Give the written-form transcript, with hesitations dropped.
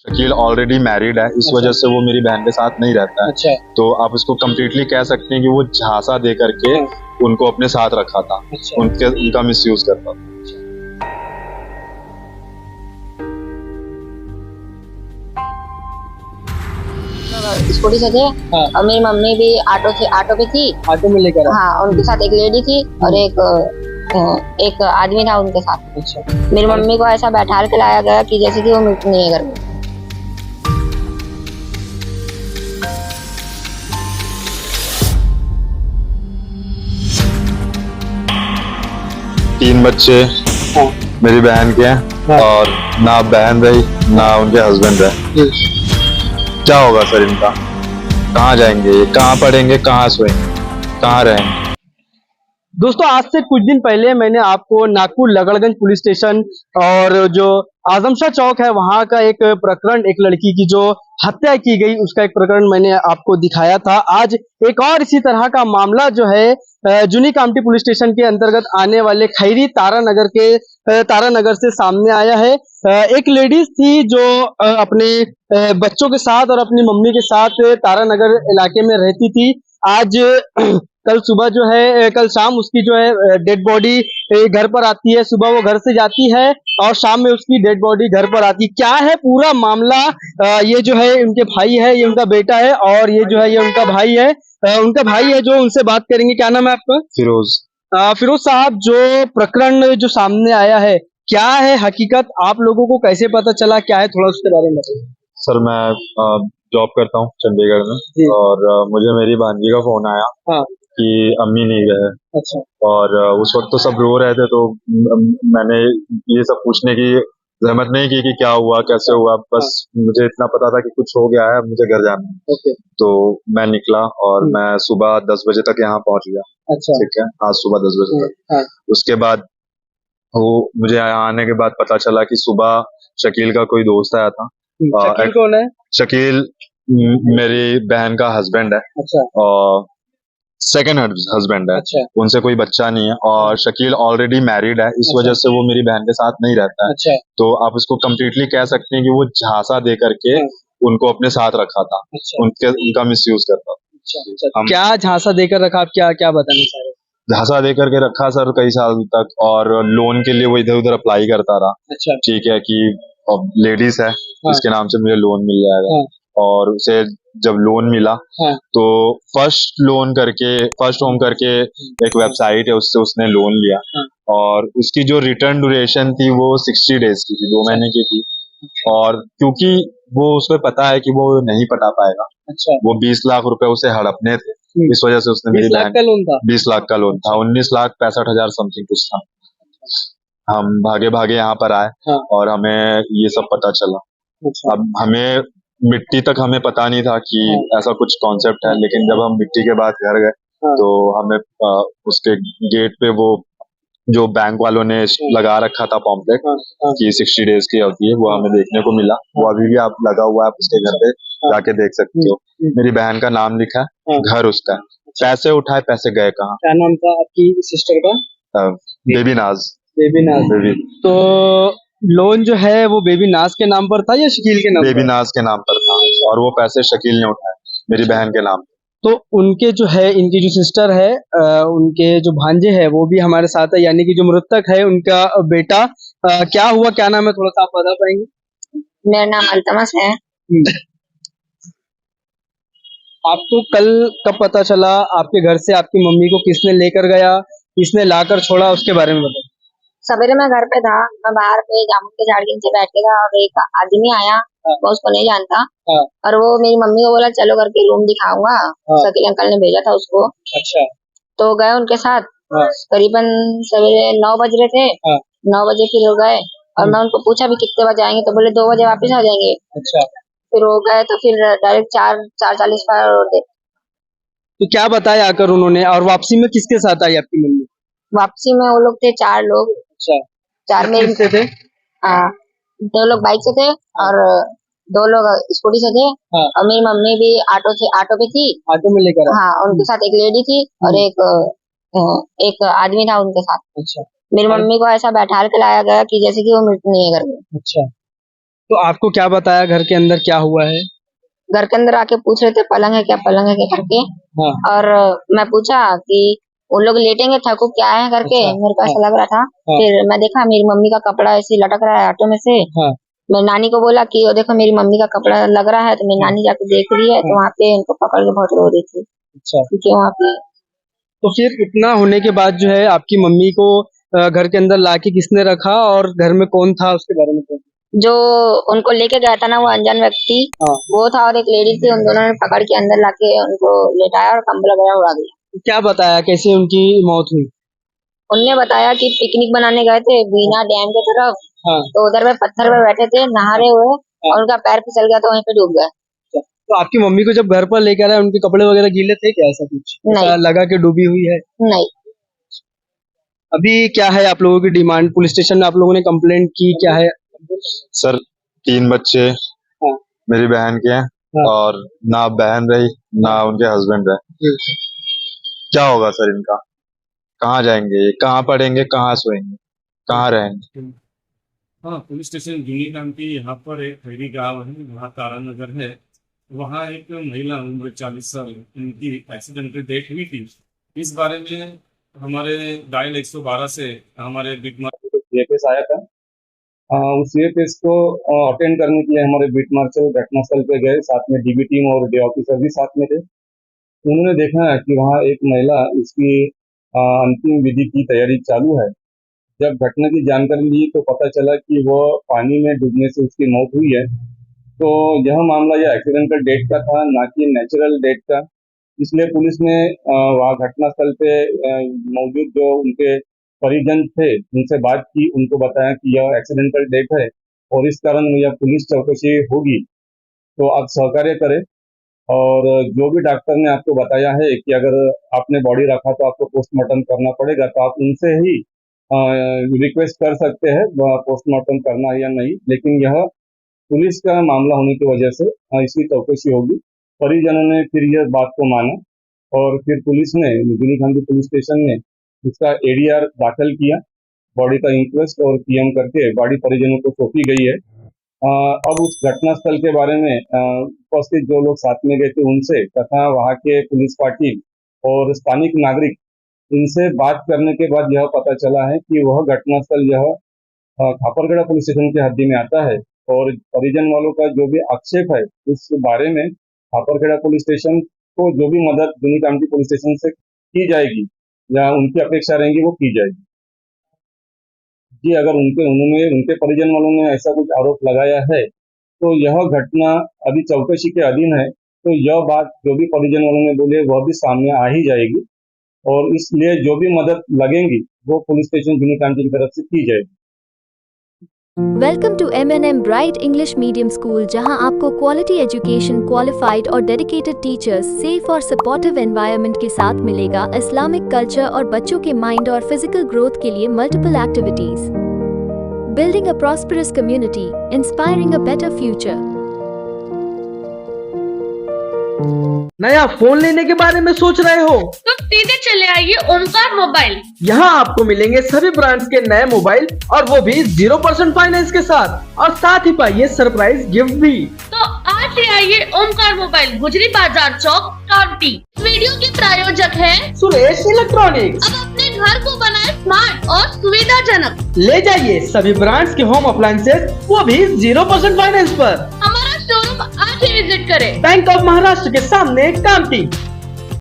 Shakeel already married है, इस वजह से वो मेरी बहन के साथ नहीं रहता है। अच्छा। तो आप उसको कम्प्लीटली कह सकते हैं कि वो झांसा दे करके उनको अपने साथ रखा था। अच्छा। उनका मिसयूज करता था। स्कूटी से थे हाँ। और मेरी मम्मी भी ऑटो पे थी। ऑटो में लेकर आए। हाँ, उनके साथ एक लेडी थी और एक आदमी था उनके साथ। अच्छा। मेरी मम्मी को ऐसा बैठा के लाया गया कि जैसे कि वो मृत नहीं है घर में। 3 बच्चे हाँ। मेरी बहन के हैं। हाँ। और ना बहन रही ना उनके हस्बैंड रहे। क्या होगा सर इनका? कहाँ जाएंगे ये? कहाँ पढ़ेंगे? कहाँ सोएंगे? कहाँ रहेंगे? दोस्तों, आज से कुछ दिन पहले मैंने आपको नागपुर लगड़गंज पुलिस स्टेशन और जो आजमशाह चौक है वहां का एक प्रकरण, एक लड़की की जो हत्या की गई उसका एक प्रकरण मैंने आपको दिखाया था। आज एक और इसी तरह का मामला जो है जूनी कामठी पुलिस स्टेशन के अंतर्गत आने वाले खैरी तारानगर से सामने आया है। एक लेडीज थी जो अपने बच्चों के साथ और अपनी मम्मी के साथ तारानगर इलाके में रहती थी। आज कल सुबह जो है, कल शाम उसकी जो है डेड बॉडी घर पर आती है। सुबह वो घर से जाती है और शाम में उसकी डेड बॉडी घर पर आती है। क्या है पूरा मामला? ये जो है उनके भाई है, ये उनका बेटा है और ये जो है ये उनका भाई है। उनका भाई है जो उनसे बात करेंगे। क्या नाम है आपका? फिरोज। फिरोज साहब, जो प्रकरण जो सामने आया है क्या है हकीकत? आप लोगों को कैसे पता चला? क्या है, थोड़ा उसके बारे में बताइए। सर मैं जॉब करता हूँ चंडीगढ़ में और मुझे मेरी भांजी का फोन आया। हाँ। कि अम्मी नहीं गए। अच्छा। और उस वक्त तो सब रो रहे थे, तो मैंने ये सब पूछने की जहमत नहीं की कि क्या हुआ, कैसे हुआ। बस मुझे इतना पता था कि कुछ हो गया है, मुझे घर जाना है। ओके। तो मैं निकला और मैं सुबह 10 बजे तक यहाँ पहुंच गया। अच्छा। ठीक है, आज सुबह 10 बजे तक। हाँ। उसके बाद वो मुझे यहाँ आने के बाद पता चला कि सुबह शकील का कोई दोस्त आया था। शकील कौन है? शकील मेरी बहन का हस्बैंड है। अच्छा। और सेकंड हस्बैंड है। अच्छा। उनसे कोई बच्चा नहीं है और शकील ऑलरेडी मैरिड है, इस वजह से वो मेरी बहन के साथ नहीं रहता है। अच्छा। तो आप उसको कम्प्लीटली कह सकते हैं कि वो झांसा दे करके उनको अपने साथ रखा था। अच्छा। उनका मिसयूज करता था। अच्छा। क्या झांसा देकर रखा? आप क्या क्या बताना चाह रहे हैं? झांसा दे करके रखा सर कई साल तक, और लोन के लिए वो इधर उधर अप्लाई करता रहा। अच्छा। ठीक है कि लेडीज है इसके नाम से मुझे लोन मिल जाएगा। और उसे जब लोन मिला तो फर्स्ट होम करके एक वेबसाइट है, उससे उसने लोन लिया। और उसकी जो रिटर्न ड्यूरेशन थी वो 60 डेज की थी, 2 महीने की थी। और क्योंकि वो उसको पता है कि वो नहीं पटा पाएगा। अच्छा। वो 20 लाख रुपए उसे हड़पने थे, इस वजह से उसने मेरी बहन 20 लाख का लोन था, 19,65,000 समथिंग कुछ था। हम भागे भागे यहाँ पर आए और हमें ये सब पता चला। अब हमें मिट्टी तक हमें पता नहीं था कि ऐसा कुछ कॉन्सेप्ट है, लेकिन जब हम मिट्टी के बाद घर गए तो हमें उसके गेट पे वो जो बैंक वालों ने लगा रखा था पॉम्पलेट कि 60 डेज की अवधि है, वो हमें देखने को मिला। वो अभी भी आप लगा हुआ है, आप उसके घर पे जाके देख सकते हो। मेरी बहन का नाम लिखा है, घर उसका। पैसे उठाए, पैसे गए कहाँ? क्या नाम था आपकी सिस्टर का? बेबी नाज। बेबी। तो लोन जो है वो बेबी नाज के नाम पर था या शकील के नाम? बेबी नाज के नाम पर था और वो पैसे शकील ने उठाए मेरी बहन के नाम। तो उनके जो है, इनकी जो सिस्टर है, उनके जो भांजे है वो भी हमारे साथ है, यानी कि जो मृतक है उनका बेटा। क्या हुआ, क्या नाम है, थोड़ा सा आप बता पाएंगे? मेरा नाम अल्तमस है। आपको कल कब पता चला? आपके घर से आपकी मम्मी को किसने लेकर गया, किसने लाकर छोड़ा, उसके बारे में बताइए। सवेरे मैं घर पे था, मैं बाहर पे जामुन के झाड़ के नीचे बैठ के था और एक आदमी आया, मैं उसको नहीं जानता। और वो मेरी मम्मी को बोला चलो करके रूम दिखाऊंगा। शकील अंकल ने भेजा था उसको। अच्छा। तो गए उनके साथ। करीबन सवेरे 9 बज रहे थे। 9 बजे फिर हो गए और मैं उनको पूछा भी कितने बजे आएंगे, तो बोले 2 बजे वापस आ जाएंगे। अच्छा। फिर हो गए तो फिर डायरेक्ट 4:40 पर। तो क्या बताया आकर उन्होंने? और वापसी में किसके साथ आई आपकी मम्मी? वापसी में वो लोग थे 4 लोग। अच्छा। 4 में से थे? 2 लोग बाइक से थे और 2 लोग स्कूटी से थे। और मेरी मम्मी भी ऑटो पे थी। ऑटो में लेकर? हाँ, उनके साथ एक लेडी थी और एक आदमी था उनके साथ। अच्छा। मेरी मम्मी को ऐसा बैठा के लाया गया कि जैसे कि वो मृत नहीं है घर में। अच्छा। तो आपको क्या बताया घर के अंदर क्या हुआ है? घर के अंदर आके पूछ रहे थे पलंग है क्या करके। हाँ। और मैं पूछा कि वो लोग लेटेंगे थकू क्या है करके। अच्छा, मेरे को ऐसा लग रहा था। हाँ। फिर मैं देखा मेरी मम्मी का कपड़ा ऐसे लटक रहा है ऑटो में से। हाँ। मैं नानी को बोला कि वो देखो मेरी मम्मी का कपड़ा लग रहा है, तो मेरी नानी जाके देख रही है, तो वहाँ पे उनको पकड़ के बहुत रो रही थी। अच्छा, क्योंकि वहाँ पे तो फिर इतना होने के बाद जो है आपकी मम्मी को घर के अंदर लाके किसने रखा और घर में कौन था उसके बारे में बताइए? जो उनको लेके गया था ना वो अनजान व्यक्ति, हाँ। वो था और एक लेडी थी। उन दोनों ने पकड़ के अंदर लाके उनको लेटाया और कंबल वगैरह उड़ा दिया। क्या बताया कैसे उनकी मौत हुई? उनने बताया कि पिकनिक बनाने गए थे बीना डैम की तरफ। हाँ। तो उधर पे पत्थर पे बैठे थे नहा रहे हुए, और उनका पैर फिसल गया तो वहीं पे डूब गए। तो आपकी मम्मी को जब घर पर लेकर आए उनके कपड़े वगैरह गीले थे क्या? ऐसा कुछ नहीं। ऐसा लगा कि डूबी हुई है? नहीं। अभी क्या है आप लोगों की डिमांड? पुलिस स्टेशन में आप लोगों ने कंप्लेंट की, क्या है? सर 3 बच्चे हाँ। मेरी बहन के हैं, हाँ। और ना बहन रही ना उनके हस्बैंड रहे। क्या होगा सर इनका? कहाँ जाएंगे, कहाँ पढ़ेंगे, कहाँ सोएंगे, कहाँ रहेंगे? हाँ, पुलिस स्टेशन जूनी नाम की यहाँ पर एक खैरी गांव है, वहाँ तारानगर है। वहाँ एक महिला उम्र 40 साल उनकी एक्सीडेंटल डेथ हुई थी। इस बारे में हमारे डायल 112 से हमारे बीट मार्शल सीएफएस आया था। उस सीएफएस को अटेंड करने के लिए हमारे बीट मार्शल घटनास्थल पे गए, साथ में डीबी टीम और डे ऑफिसर भी साथ में थे। उन्होंने देखा कि वहाँ एक महिला इसकी अंतिम विधि की तैयारी चालू है। जब घटना की जानकारी ली तो पता चला कि वो पानी में डूबने से उसकी मौत हुई है। तो यह मामला यह एक्सीडेंटल डेथ का था, ना कि नेचुरल डेथ का। इसलिए पुलिस ने वहाँ घटनास्थल पे मौजूद जो उनके परिजन थे उनसे बात की, उनको बताया कि यह एक्सीडेंटल डेथ है और इस कारण यह पुलिस चौकसी होगी, तो आप सहकार्य करें। और जो भी डॉक्टर ने आपको बताया है कि अगर आपने बॉडी रखा तो आपको पोस्टमार्टम करना पड़ेगा, तो आप उनसे ही रिक्वेस्ट कर सकते हैं पोस्टमार्टम करना या नहीं। लेकिन यह पुलिस का मामला होने की वजह से इसकी चौकसी होगी। परिजनों ने फिर यह बात को माना और फिर पुलिस ने जूनी गांधी पुलिस स्टेशन में इसका एडीआर दाखिल किया। बॉडी का इंक्वेस्ट और पीएम करके बॉडी परिजनों को सौंपी गई है। अब उस घटनास्थल के बारे में उपस्थित जो लोग साथ में गए थे उनसे तथा वहाँ के पुलिस पार्टी और स्थानिक नागरिक, इनसे बात करने के बाद यह पता चला है कि वह घटनास्थल यह खापरगढ़ पुलिस स्टेशन की हद्दी में आता है। और परिजन वालों का जो भी आक्षेप है उस बारे में खापरगढ़ पुलिस स्टेशन को जो भी मदद जूनी गांधी पुलिस स्टेशन से की जाएगी या उनकी अपेक्षा रहेंगी वो की जाएगी। जी, अगर उनके परिजन वालों ने ऐसा कुछ आरोप लगाया है तो यह घटना अभी चौकसी के अधीन है। तो यह बात जो भी परिजन वालों ने बोले वह भी सामने आ ही जाएगी, और इसलिए जो भी मदद लगेंगी वो पुलिस स्टेशन जूनी गांधी की तरफ से की जाएगी। Welcome to M&M bright English medium school, जहां आपको क्वालिटी एजुकेशन, क्वालिफाइड और डेडिकेटेड टीचर्स, सेफ और सपोर्टिव एनवायरनमेंट के साथ मिलेगा इस्लामिक कल्चर और बच्चों के माइंड और फिजिकल ग्रोथ के लिए multiple activities. Building a prosperous community, inspiring a better future. नया फोन लेने के बारे में सोच रहे हो तो सीधे चले आइए ओमकार मोबाइल। यहाँ आपको मिलेंगे सभी ब्रांड्स के नए मोबाइल, और वो भी 0% फाइनेंस के साथ, और साथ ही पाइए सरप्राइज गिफ्ट भी। तो आज ही आइए ओमकार मोबाइल, गुजरी बाजार चौक, कांटी। वीडियो के प्रायोजक हैं सुरेश इलेक्ट्रॉनिक्स। अब अपने घर को बनाए स्मार्ट और सुविधाजनक। ले जाइए सभी ब्रांड्स के होम अप्लायंसेस, वो भी 0% फाइनेंस पर। हमारा शोरूम आज ही विजिट करें। बैंक ऑफ महाराष्ट्र के सामने कांटी।